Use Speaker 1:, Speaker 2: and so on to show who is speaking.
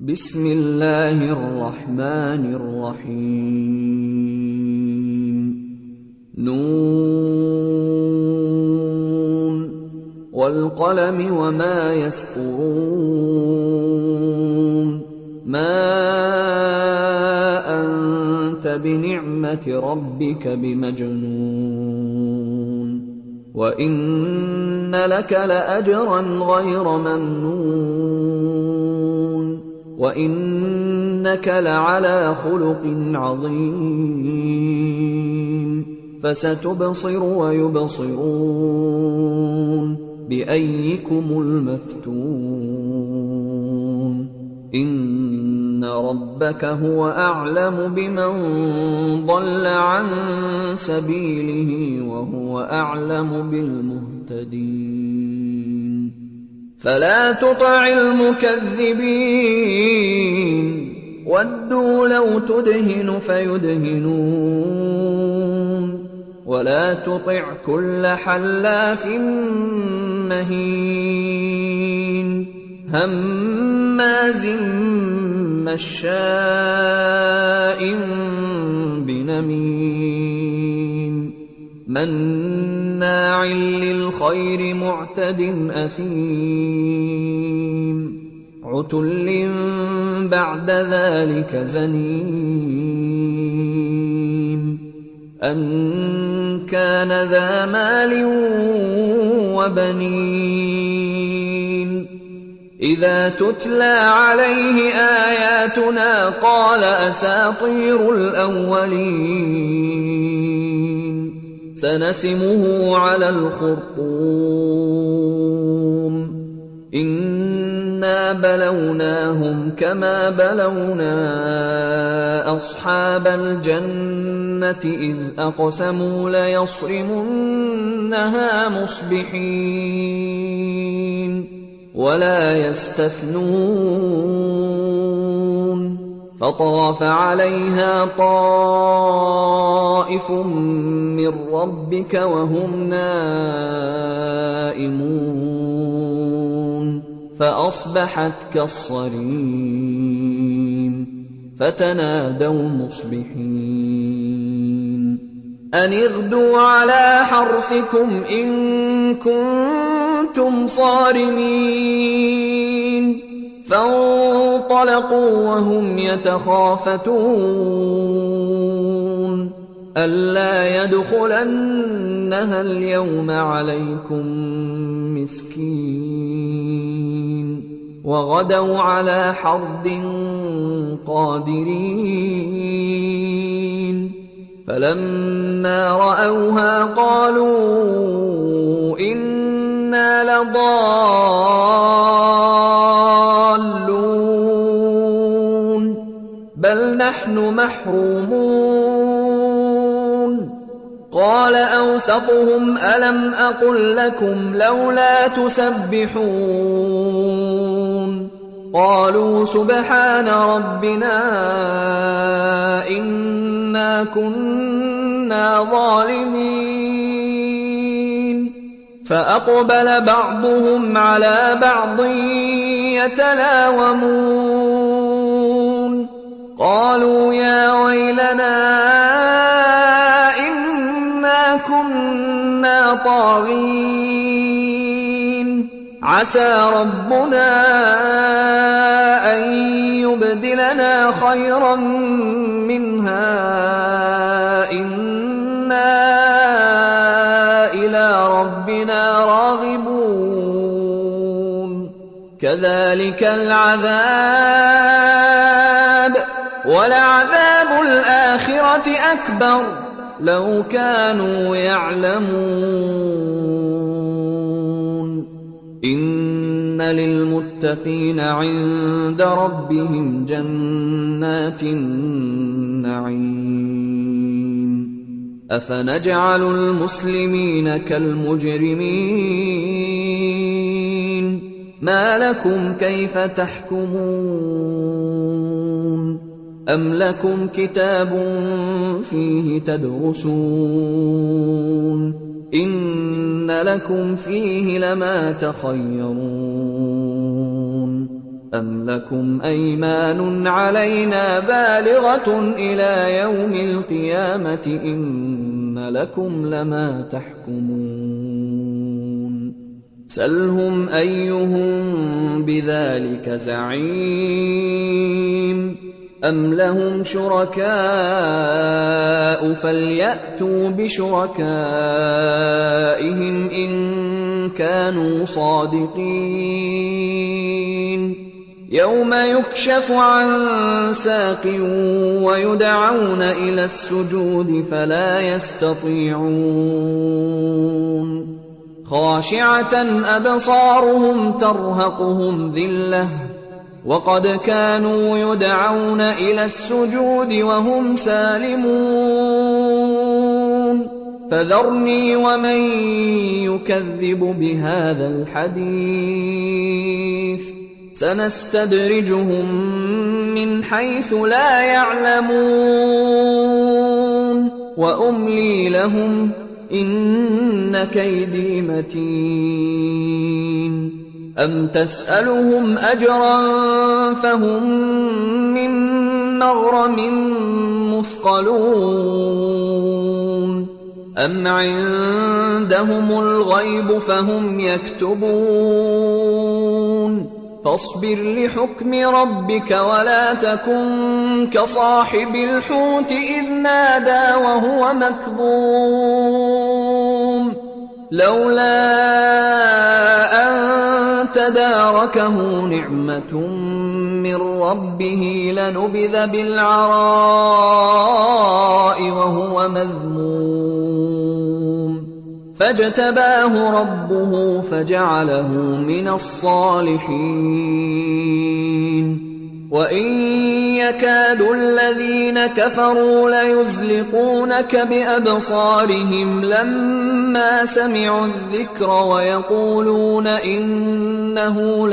Speaker 1: بسم الله الرحمن الرحيم نون والقلم وما يسطرون ما أنت بنعمة ربك بمجنون وإن لك لأجرا غير ممنون وإنك لعلى خلق عظيم فستبصر ويبصرون بأيكم المفتون إن ربك هو أعلم بمن ضل عن سبيله وهو أعلم بالمهتدين فلا تطع المكذبين ودوا لو تدهن فيدهنون ولا تطع كل حلاف مهين هماز مشاء بنميم مناع للخير معتد أثيم عتل بعد ذلك زنيم أن كان ذا مال وبنين إذا تتلى عليه آياتنا قال أساطير الأولين سنسمه على الخرطوم إنا بلوناهم كما بلونا أصحاب الجنة إذ أقسموا ليصرمنها مصبحين ولا يستثنون فطاف عليها طائف من ربك وهم نائمون فأصبحت كالصريم فتنادوا مصبحين أن اغدوا على حرثكم إن كنتم صارمين فانطلقوا وهم يتخافتون ألا يدخلنها اليوم عليكم مسكين وغدوا على حرد قادرين فلما رأوها قالوا إنا لضالون بل نحن محرومون قال أوسطهم ألم أقل لكم لولا تسبحون قالوا سبحان ربنا إنا كنا ظالمين فأقبل بعضهم على بعض يتلاومون قالوا يا ويلنا إنا كنا طاغين عسى ربنا أن يبدلنا خيرا منها إنا إلى ربنا راغبون كذلك العذاب ولعذاب الآخرة أكبر لو كانوا يعلمون إن للمتقين عند ربهم جنات النعيم أفنجعل المسلمين كالمجرمين ما لكم كيف تحكمون أم لكم كتاب فيه تدرسون إن لكم فيه لما تخيرون أَمْ لَكُمْ أَيْمَانٌ عَلَيْنَا بَالِغَةٌ إِلَىٰ يَوْمِ الْقِيَامَةِ إِنَّ لَكُمْ لَمَا تَحْكُمُونَ سَلْهُمْ أَيُّهُم بِذَٰلِكَ زَعِيمٌ أَمْ لَهُمْ شُرَكَاءُ فَلْيَأْتُوا بِشُرَكَائِهِمْ إِن كَانُوا صَادِقِينَ يَوْمَ يُكْشَفُ عَن سَاقٍ وَيُدْعَوْنَ إِلَى السُّجُودِ فَلَا يَسْتَطِيعُونَ خَاشِعَةً أَبْصَارُهُمْ تَرْهَقُهُمْ ذِلَّةٌ وَقَدْ كَانُوا يُدْعَوْنَ إِلَى السُّجُودِ وَهُمْ سَالِمُونَ فَذَرْنِي وَمَن يُكَذِّبُ بِهَٰذَا الْحَدِيثِ سَنَسْتَدْرِجُهُم مِّنْ حَيْثُ لَا يَعْلَمُونَ وَأُمْلِي لَهُمْ إِنَّ كَيْدِي مَتِينٌ أَمْ تَسْأَلُهُمْ أَجْرًا فَهُم مِّن مَّغْرَمٍ مُّثْقَلُونَ أَمْ عِندَهُمُ الْغَيْبُ فَهُمْ يَكْتُبُونَ فَاصْبِرْ لِحُكْمِ رَبِّكَ وَلَا تَكُن كَصَاحِبِ الْحُوتِ إِذْ نَادَىٰ وَهُوَ مَكْظُومٌ لَّوْلَا أَن تَدَارَكَهُ نِعْمَةٌ مِّن رَّبِّهِ لَنُبِذَ بِالْعَرَاءِ وَهُوَ مَذْمُومٌ فَاجْتَبَاهُ رَبُّهُ فَجَعَلَهُ مِنَ الصَّالِحِينَ وَإِن يَكَادُ الَّذِينَ كَفَرُوا لَيُزْلِقُونَكَ بِأَبْصَارِهِمْ لَمَّا سَمِعُوا الذِّكْرَ وَيَقُولُونَ إِنَّهُ